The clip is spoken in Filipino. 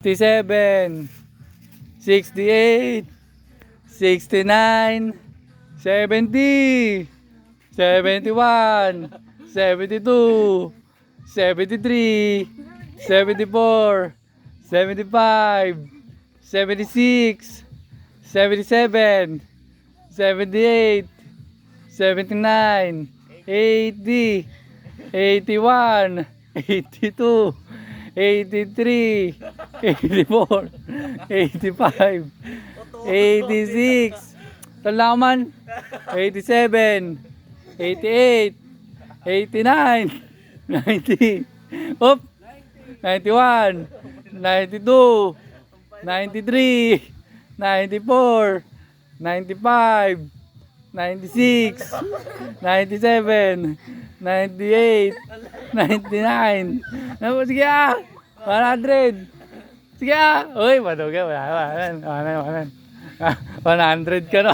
67, 68, 69, 70, 71, 72, 73, 74, 75, 76, 77, 78, 79, 80, 81, 82, 83, 84, 85, 86, talaman, 87, 88, 89, 90, up, 91, 92, 93, 94, 95, 96, 97, 98, 99. Sige ah! 100. Sige ah! Uy, maduga. 100 ka na.